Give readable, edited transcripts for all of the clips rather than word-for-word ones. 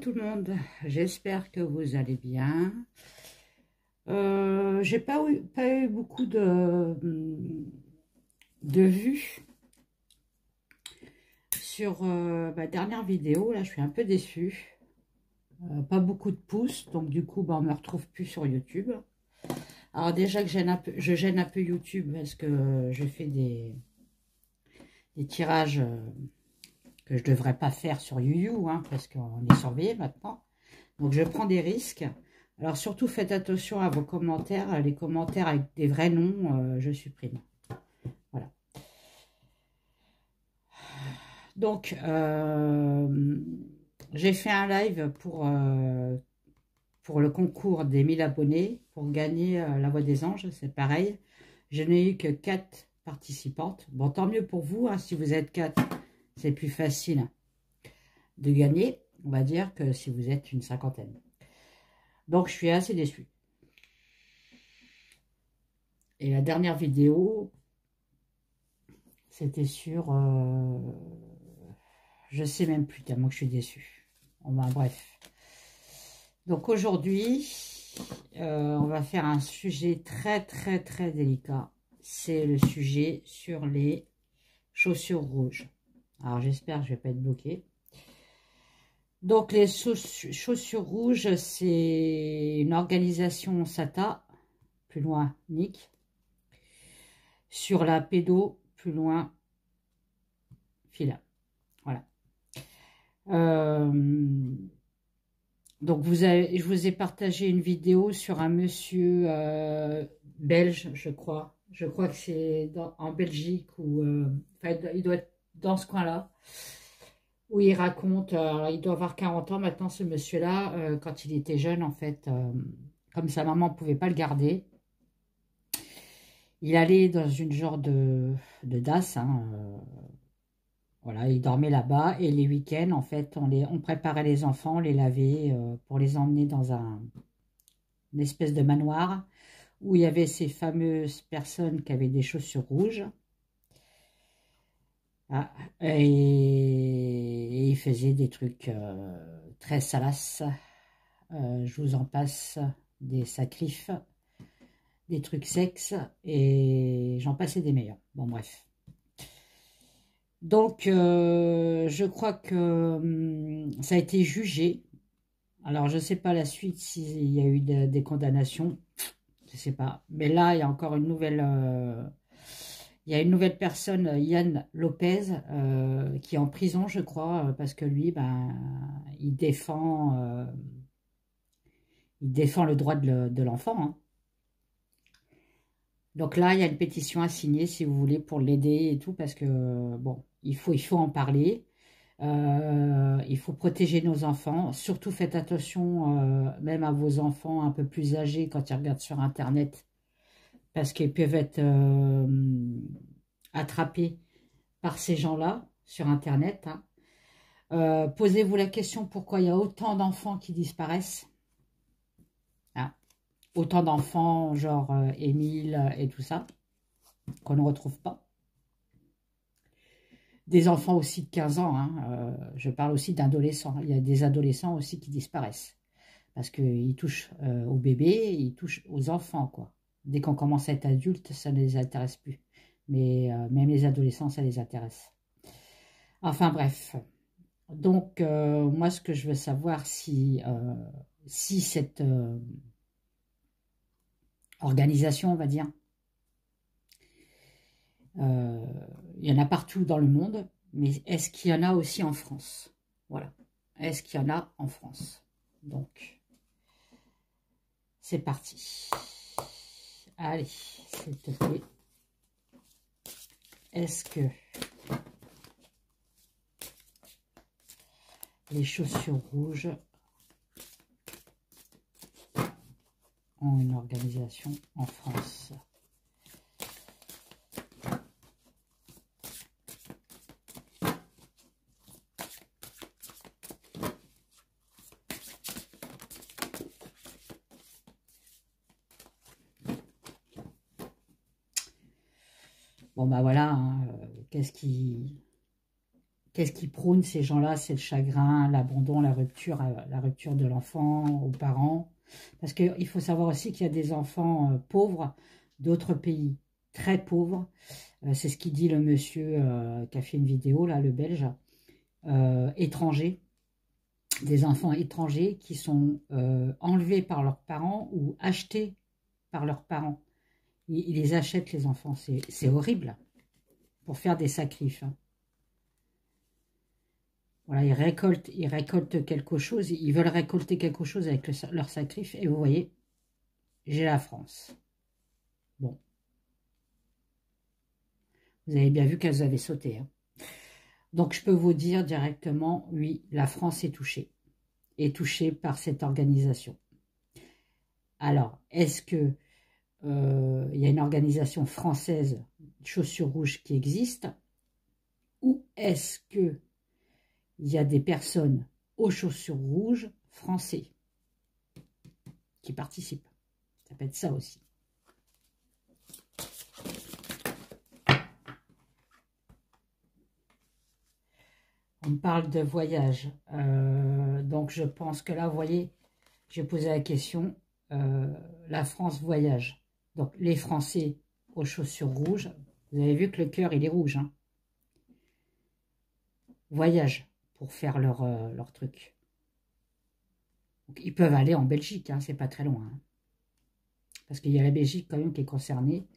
tout le monde, j'espère que vous allez bien. J'ai pas eu beaucoup de vues sur ma dernière vidéo. Là, je suis un peu déçue. Pas beaucoup de pouces, donc du coup, on me retrouve plus sur YouTube. Alors déjà que je gêne un peu YouTube parce que je fais des tirages que je devrais pas faire sur YouYou, hein, parce qu'on est surveillé maintenant. Donc je prends des risques. Alors surtout faites attention à vos commentaires. Les commentaires avec des vrais noms, je supprime. Voilà. Donc j'ai fait un live pour le concours des 1000 abonnés pour gagner la Voix des Anges. C'est pareil. Je n'ai eu que 4 participantes. Bon, tant mieux pour vous. Hein, si vous êtes 4, c'est plus facile de gagner. On va dire que si vous êtes une cinquantaine. Donc je suis assez déçue. Et la dernière vidéo, c'était sur... je sais même plus, tellement que je suis déçue. Bon, ben, bref. Donc aujourd'hui, on va faire un sujet très délicat. C'est le sujet sur les chaussures rouges. Alors j'espère que je ne vais pas être bloquée. Donc les chaussures rouges, c'est une organisation SATA, plus loin Nick. Sur la pédo, plus loin Fila. Voilà. Donc je vous ai partagé une vidéo sur un monsieur belge, je crois. Je crois que c'est en Belgique ou enfin, il doit être dans ce coin-là où il raconte. Alors il doit avoir 40 ans maintenant, ce monsieur-là. Quand il était jeune, en fait, comme sa maman ne pouvait pas le garder, il allait dans une genre de DAS. Hein, voilà, ils dormaient là-bas et les week-ends, en fait, on préparait les enfants, on les lavait pour les emmener dans une espèce de manoir où il y avait ces fameuses personnes qui avaient des chaussures rouges. Ah, et ils faisaient des trucs très salaces. Je vous en passe, des sacrifs, des trucs sexes et j'en passais des meilleurs. Bon, bref. Donc, je crois que ça a été jugé. Alors, je ne sais pas la suite s'il y a eu des condamnations. Je ne sais pas. Mais là, il y a encore une nouvelle... il y a une nouvelle personne, Yann Lopez, qui est en prison, je crois, parce que lui, ben, il défend le droit de l'enfant. Hein. Donc là, il y a une pétition à signer, si vous voulez, pour l'aider et tout, parce que, bon, il faut en parler. Il faut protéger nos enfants. Surtout, faites attention, même à vos enfants un peu plus âgés quand ils regardent sur Internet, parce qu'ils peuvent être attrapés par ces gens-là sur Internet. Hein. Posez-vous la question pourquoi il y a autant d'enfants qui disparaissent. Hein. Autant d'enfants, genre Émile et tout ça, qu'on ne retrouve pas. Des enfants aussi de 15 ans, hein, je parle aussi d'adolescents. Il y a des adolescents aussi qui disparaissent. Parce qu'ils touchent aux bébés, ils touchent aux enfants, quoi. Dès qu'on commence à être adulte, ça ne les intéresse plus. Mais même les adolescents, ça les intéresse. Enfin bref. Donc, moi, ce que je veux savoir, si cette organisation, on va dire, il y en a partout dans le monde, mais est-ce qu'il y en a aussi en France? Voilà. Est-ce qu'il y en a en France? Donc, c'est parti. Allez, s'il te plaît. Est-ce que les chaussures rouges ont une organisation en France? Bon, bah voilà, hein, qu'est-ce qui Qu'est-ce qu'ils prônent, ces gens-là? C'est le chagrin, l'abandon, la rupture de l'enfant aux parents. Parce qu'il faut savoir aussi qu'il y a des enfants pauvres d'autres pays, très pauvres. C'est ce qu'il dit le monsieur qui a fait une vidéo, là, le Belge, étranger. Des enfants étrangers qui sont enlevés par leurs parents ou achetés par leurs parents. Ils les achètent, les enfants. C'est horrible, pour faire des sacrifices. Hein. Voilà, ils récoltent quelque chose, ils veulent récolter quelque chose avec leur sacrifice. Et vous voyez, j'ai la France. Bon. Vous avez bien vu qu'elles avaient sauté. Hein. Donc, je peux vous dire directement, oui, la France est touchée par cette organisation. Alors, est-ce que il y a une organisation française, Chaussures Rouges, qui existe? Ou est-ce que il y a des personnes aux chaussures rouges français qui participent? Ça peut être ça aussi. On parle de voyage. Donc, je pense que là, vous voyez, j'ai posé la question. La France voyage. Donc, les Français aux chaussures rouges. Vous avez vu que le cœur, il est rouge. Hein. Voyage pour faire leur truc. Donc, ils peuvent aller en Belgique. Hein, c'est pas très loin. Hein. Parce qu'il y a la Belgique quand même qui est concernée.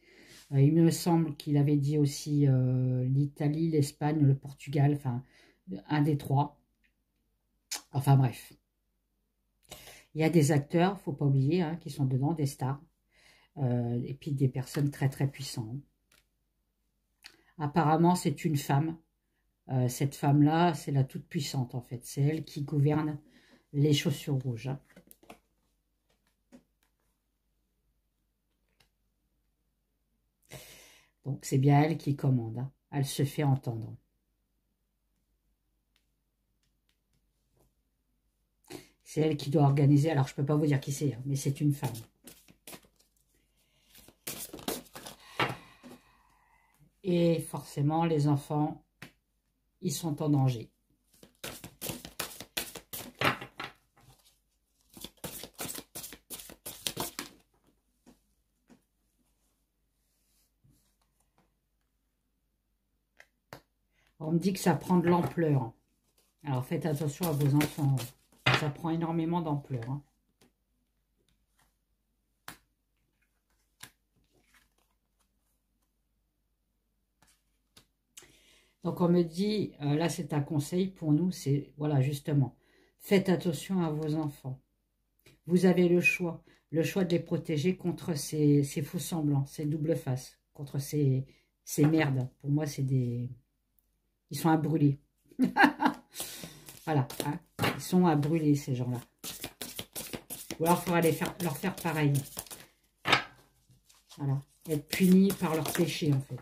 Il me semble qu'il avait dit aussi l'Italie, l'Espagne, le Portugal. Enfin, un des trois. Enfin, bref. Il y a des acteurs, faut pas oublier, hein, qui sont dedans, des stars. Et puis des personnes très très puissantes. Apparemment, c'est une femme. Cette femme-là, c'est la toute puissante en fait. C'est elle qui gouverne les chaussures rouges. Hein. Donc c'est bien elle qui commande. Hein. Elle se fait entendre. C'est elle qui doit organiser. Alors je peux pas vous dire qui c'est, hein, mais c'est une femme. Et forcément, les enfants, ils sont en danger. On me dit que ça prend de l'ampleur. Alors faites attention à vos enfants. Ça prend énormément d'ampleur. Hein. Donc on me dit, là c'est un conseil pour nous, c'est, voilà justement, faites attention à vos enfants. Vous avez le choix de les protéger contre ces faux semblants, ces doubles faces, contre ces merdes. Pour moi c'est des... Ils sont à brûler. Voilà, hein, ils sont à brûler ces gens-là. Ou alors il faudra leur faire pareil. Voilà, être punis par leurs péchés en fait.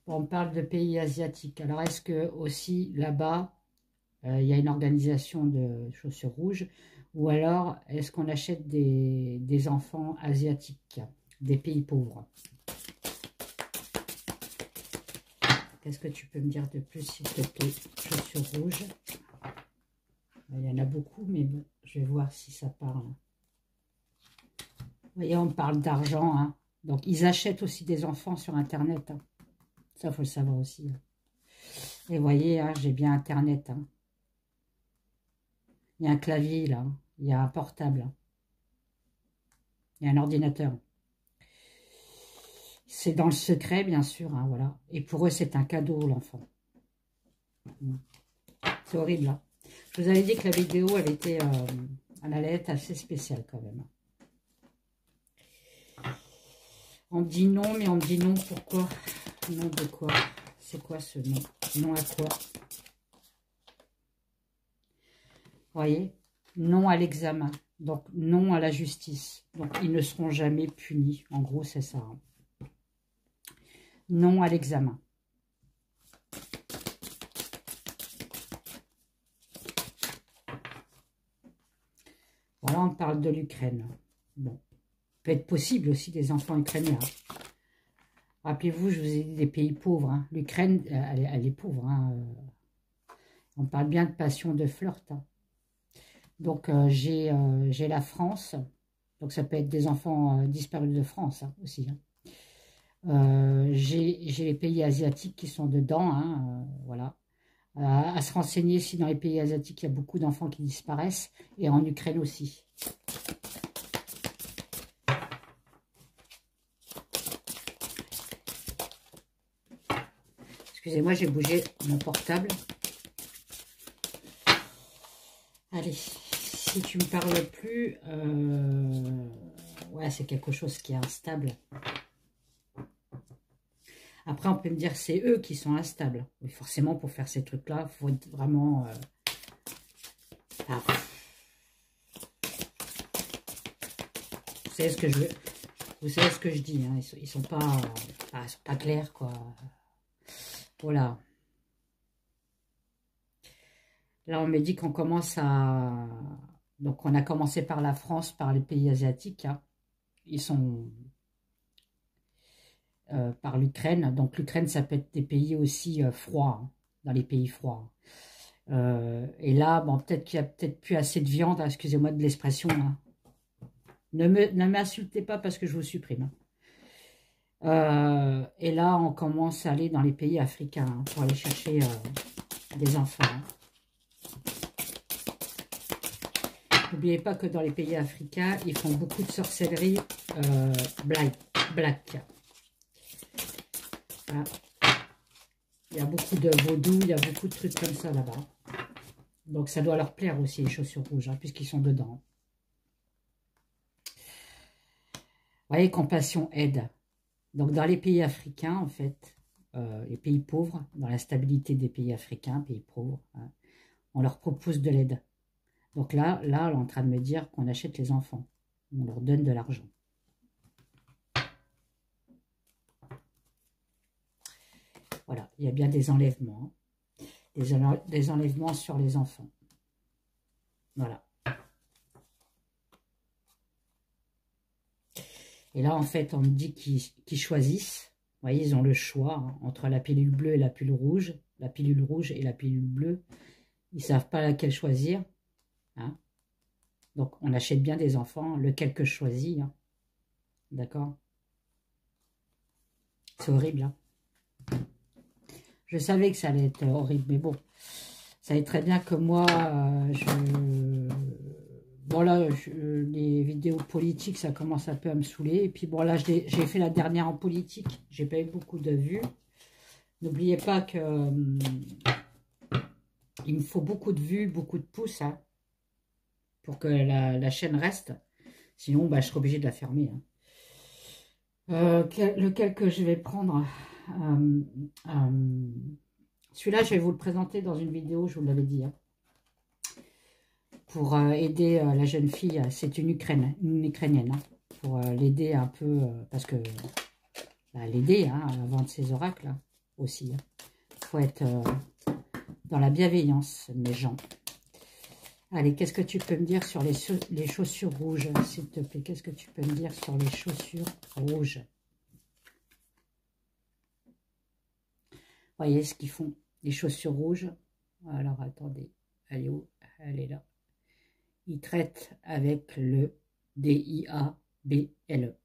On parle de pays asiatiques. Alors, est-ce que aussi là-bas, il y a une organisation de chaussures rouges? Ou alors, est-ce qu'on achète des enfants asiatiques, des pays pauvres? Qu'est-ce que tu peux me dire de plus, s'il te plaît? Chaussures rouges. Il y en a beaucoup, mais bon, je vais voir si ça parle. Vous voyez, on parle d'argent. Hein. Donc, ils achètent aussi des enfants sur Internet. Hein. Ça, il faut le savoir aussi. Hein. Et vous voyez, hein, j'ai bien Internet. Hein. Il y a un clavier, là. Hein. Il y a un portable. Hein. Il y a un ordinateur. C'est dans le secret, bien sûr. Hein, voilà. Et pour eux, c'est un cadeau, l'enfant. C'est horrible. Hein. Je vous avais dit que la vidéo, elle allait être assez spéciale, quand même. On me dit non, mais on me dit non. Pourquoi? Non de quoi? C'est quoi ce nom? Non à quoi? Vous voyez? Non à l'examen. Donc, non à la justice. Donc, ils ne seront jamais punis. En gros, c'est ça. Hein. Non à l'examen. Voilà, on parle de l'Ukraine. Bon. Peut être possible aussi des enfants ukrainiens. Rappelez-vous, je vous ai dit des pays pauvres. Hein. L'Ukraine, elle est pauvre. Hein. On parle bien de passion, de flirt. Hein. Donc, j'ai la France. Donc, ça peut être des enfants disparus de France hein, aussi. Hein. J'ai les pays asiatiques qui sont dedans. Hein, voilà. À se renseigner si dans les pays asiatiques, il y a beaucoup d'enfants qui disparaissent. Et en Ukraine aussi. Excusez-moi, j'ai bougé mon portable. Allez, si tu me parles plus, ouais, c'est quelque chose qui est instable. Après, on peut me dire c'est eux qui sont instables. Oui, forcément, pour faire ces trucs-là, il faut être vraiment... Vous savez ce que je veux. Vous savez ce que je dis. Hein, ils sont pas clairs, quoi. Voilà. Là, on me dit qu'on commence à... Donc, on a commencé par la France, par les pays asiatiques. Hein. Ils sont... par l'Ukraine. Donc, l'Ukraine, ça peut être des pays aussi froids, hein, dans les pays froids. Et là, bon, peut-être qu'il n'y a peut-être plus assez de viande. Hein, excusez-moi de l'expression. Hein. Ne m'insultez pas parce que je vous supprime. Et là, on commence à aller dans les pays africains hein, pour aller chercher des enfants. Hein. N'oubliez pas que dans les pays africains, ils font beaucoup de sorcellerie black. Voilà. Il y a beaucoup de vaudou, il y a beaucoup de trucs comme ça là-bas. Donc ça doit leur plaire aussi, les chaussures rouges, hein, puisqu'ils sont dedans. Vous voyez, compassion, aide. Donc dans les pays africains, en fait, les pays pauvres, dans la stabilité des pays africains, pays pauvres, hein, on leur propose de l'aide. Donc là, on est en train de me dire qu'on achète les enfants. On leur donne de l'argent. Voilà, il y a bien des enlèvements. Hein. Des enlèvements sur les enfants. Voilà. Et là, en fait, on me dit qu'ils choisissent. Vous voyez, ils ont le choix hein, entre la pilule bleue et la pilule rouge. La pilule rouge et la pilule bleue. Ils ne savent pas laquelle choisir. Hein. Donc, on achète bien des enfants, lequel que je choisis. Hein. D'accord? C'est horrible. Hein. Je savais que ça allait être horrible, mais bon. Ça savez très bien que moi, bon là, les vidéos politiques, ça commence un peu à me saouler. Et puis bon là, j'ai fait la dernière en politique. J'ai pas eu beaucoup de vues. N'oubliez pas que il me faut beaucoup de vues, beaucoup de pouces, hein, pour que la chaîne reste. Sinon, bah, je serai obligée de la fermer. Hein. Lequel que je vais prendre celui-là, je vais vous le présenter dans une vidéo, je vous l'avais dit. Hein, pour aider la jeune fille, c'est une Ukrainienne, hein, pour l'aider un peu, parce que l'aider hein, à vendre ses oracles hein, aussi. Il faut être dans la bienveillance, mes gens. Allez, qu'est-ce que tu peux me dire sur les chaussures rouges, s'il te plaît? Qu'est-ce que tu peux me dire sur les chaussures rouges? Voyez ce qu'ils font, les chaussures rouges. Alors, attendez, elle est où? Elle est là. Ils traitent avec le DIABLE.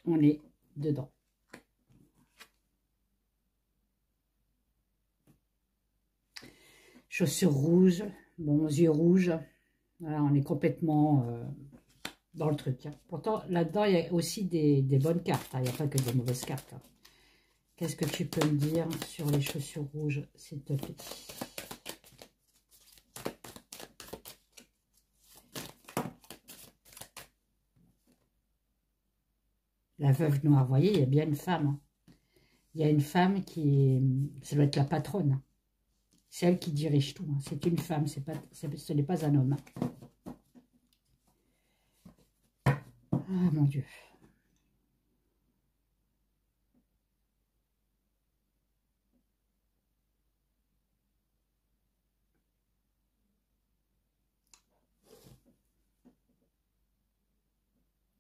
On est dedans. Chaussures rouges, bon, yeux rouges. Voilà, on est complètement dans le truc. Hein. Pourtant, là-dedans, il y a aussi des bonnes cartes. Hein. Il n'y a pas que des mauvaises cartes. Hein. Qu'est-ce que tu peux me dire sur les chaussures rouges, s'il te plaît? La veuve noire, vous voyez, il y a bien une femme. Hein. Il y a une femme qui est... Ça doit être la patronne. Hein. C'est elle qui dirige tout. Hein. C'est une femme, ce n'est pas un homme. Ah, mon Dieu.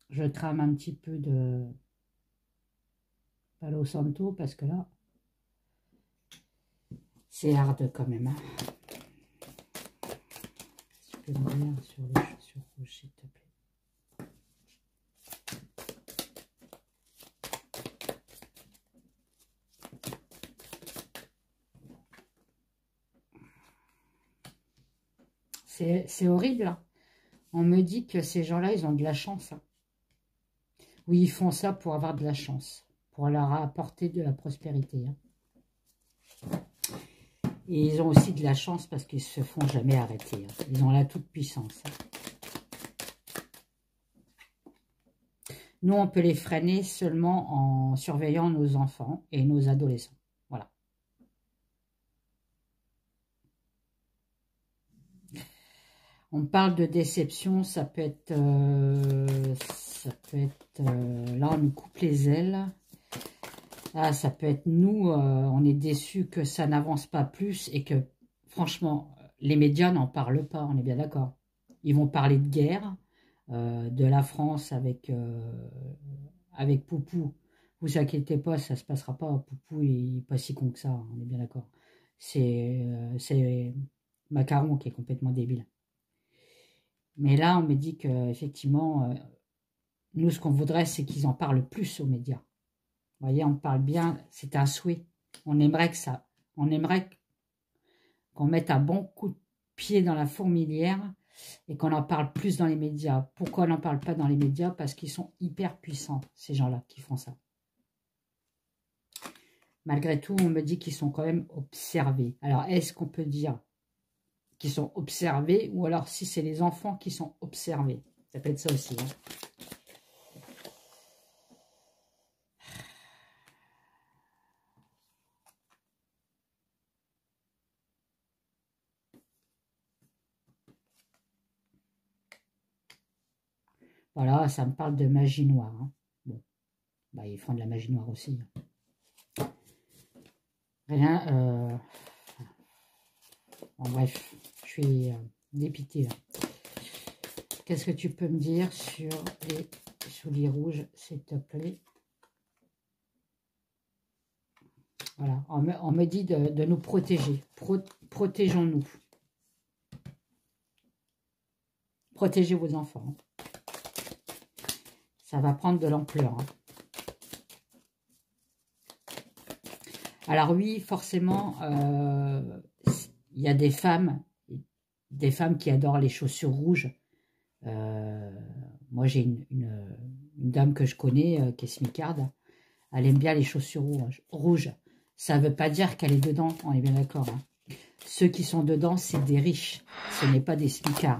Je trame un petit peu de Palo Santo parce que là, c'est hard quand même. Hein. peux me dire sur les chaussures rouges, s'il te plaît? C'est horrible, hein. On me dit que ces gens-là, ils ont de la chance, hein. Oui, ils font ça pour avoir de la chance, pour leur apporter de la prospérité, hein. Et ils ont aussi de la chance parce qu'ils se font jamais arrêter, hein. Ils ont la toute-puissance, hein. Nous, on peut les freiner seulement en surveillant nos enfants et nos adolescents. Voilà. On parle de déception, ça peut être là, on nous coupe les ailes. Ah, ça peut être nous, on est déçus que ça n'avance pas plus et que, franchement, les médias n'en parlent pas, on est bien d'accord. Ils vont parler de guerre, de la France avec Poupou. Vous inquiétez pas, ça se passera pas. Poupou, il n'est pas si con que ça, on est bien d'accord. C'est Macaron qui est complètement débile. Mais là, on me dit qu'effectivement, nous, ce qu'on voudrait, c'est qu'ils en parlent plus aux médias. Vous voyez, on parle bien, c'est un souhait. On aimerait qu'on mette un bon coup de pied dans la fourmilière et qu'on en parle plus dans les médias. Pourquoi on n'en parle pas dans les médias? Parce qu'ils sont hyper puissants, ces gens-là qui font ça. Malgré tout, on me dit qu'ils sont quand même observés. Alors, est-ce qu'on peut dire qu'ils sont observés ou alors si c'est les enfants qui sont observés? Ça peut être ça aussi, hein. Voilà, ça me parle de magie noire, hein. Bon, bah, ils font de la magie noire aussi, hein. Rien. Bon, bref, je suis dépitée, là. Qu'est-ce que tu peux me dire sur les souliers rouges, s'il te plaît? Voilà, on me dit de nous protéger. Protégeons-nous. Protégez vos enfants. Ça va prendre de l'ampleur, hein. Alors oui, forcément, il y a des femmes qui adorent les chaussures rouges. Moi, j'ai une dame que je connais qui est smicarde. Elle aime bien les chaussures rouges. Ça ne veut pas dire qu'elle est dedans, on est bien d'accord, hein. Ceux qui sont dedans, c'est des riches. Ce n'est pas des smicards.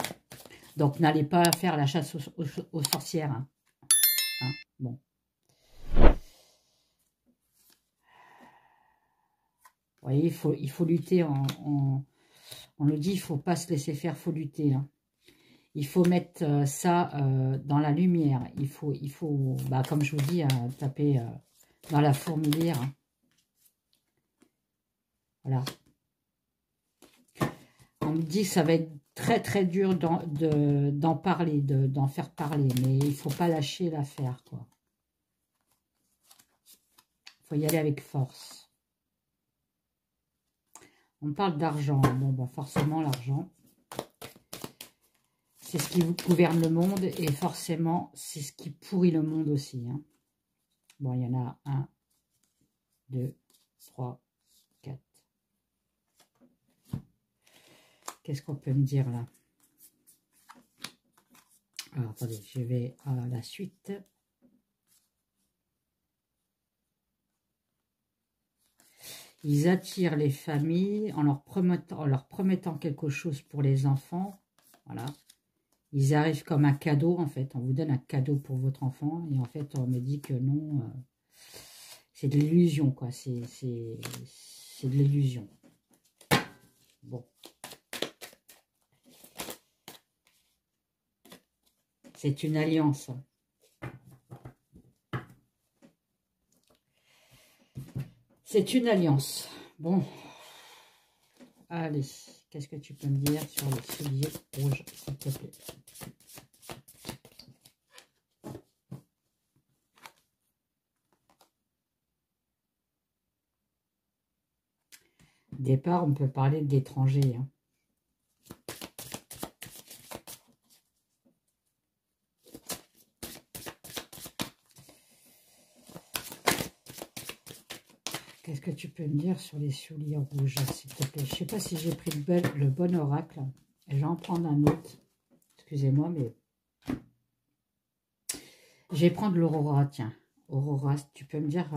Donc, n'allez pas faire la chasse aux sorcières, hein. Hein, bon. Vous voyez, il faut lutter. On nous dit, il ne faut pas se laisser faire, il faut lutter, hein. Il faut mettre ça dans la lumière. Il faut bah, comme je vous dis, taper dans la fourmilière, hein. Voilà. On me dit que ça va être très très dur d'en parler, d'en faire parler. Mais il ne faut pas lâcher l'affaire, quoi. Il faut y aller avec force. On parle d'argent. Bon, bah forcément, l'argent, c'est ce qui gouverne le monde. Et forcément, c'est ce qui pourrit le monde aussi, hein. Bon, il y en a 1, 2, 3, 4. Qu'est-ce qu'on peut me dire là? Alors, attendez, je vais à la suite. Ils attirent les familles en leur promettant quelque chose pour les enfants. Voilà. Ils arrivent comme un cadeau, en fait. On vous donne un cadeau pour votre enfant. Et en fait, on me dit que non, c'est de l'illusion, quoi. C'est de l'illusion. Bon. C'est une alliance. C'est une alliance. Bon. Allez. Qu'est-ce que tu peux me dire sur les souliers rouges, s'il te plaît? Départ, on peut parler d'étrangers, hein. qu'est-ce que tu peux me dire sur les souliers rouges, s'il te plaît? Je sais pas si j'ai pris le bon oracle. Et je vais en prendre un autre. Excusez-moi, mais... Je vais prendre l'Aurora, tiens. Aurora, tu peux me dire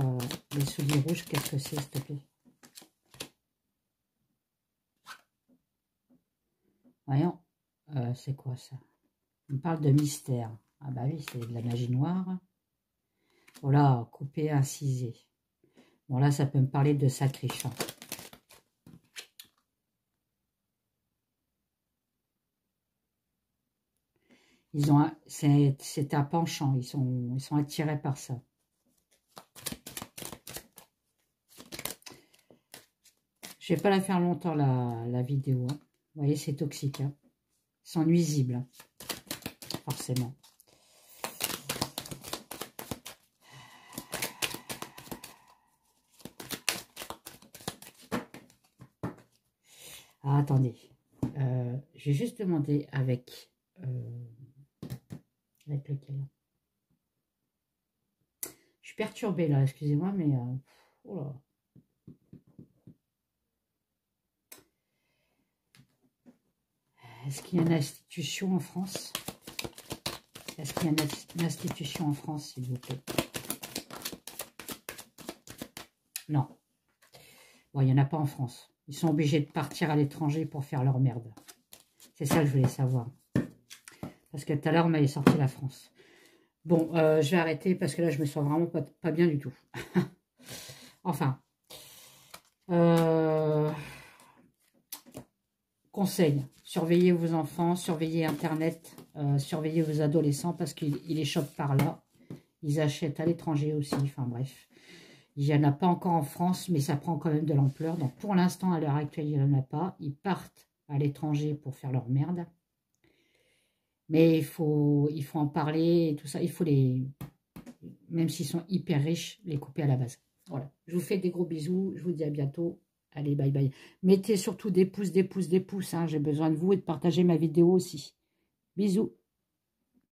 les souliers rouges, qu'est-ce que c'est, s'il te plaît? Voyons, c'est quoi ça? On parle de mystère. Ah bah oui, c'est de la magie noire. Voilà, couper, inciser. Bon là, ça peut me parler de sacrifice. Ils ont, c'est un penchant. Ils sont attirés par ça. Je vais pas la faire longtemps la vidéo. Hein. Vous voyez, c'est toxique. Hein. Ils sont nuisibles, hein. Forcément. Ah, attendez. J'ai juste demandé avec lequel. Je suis perturbée là, excusez-moi, mais... oh là. Est-ce qu'il y a une institution en France? Est-ce qu'il y a une institution en France, s'il vous plaît? Non. Bon, il n'y en a pas en France. Ils sont obligés de partir à l'étranger pour faire leur merde. C'est ça que je voulais savoir. Parce que tout à l'heure, on m'avait sorti la France. Bon, je vais arrêter parce que là, je me sens vraiment pas bien du tout. Enfin. Conseil, surveillez vos enfants, surveillez Internet, surveillez vos adolescents parce qu'ils les chopent par là. Ils achètent à l'étranger aussi, enfin bref. Il n'y en a pas encore en France, mais ça prend quand même de l'ampleur. Donc pour l'instant, à l'heure actuelle, il n'y en a pas. Ils partent à l'étranger pour faire leur merde. Mais il faut en parler et tout ça. Il faut les, même s'ils sont hyper riches, les couper à la base. Voilà. Je vous fais des gros bisous. Je vous dis à bientôt. Allez, bye bye. Mettez surtout des pouces, des pouces, des pouces. Hein. J'ai besoin de vous et de partager ma vidéo aussi. Bisous.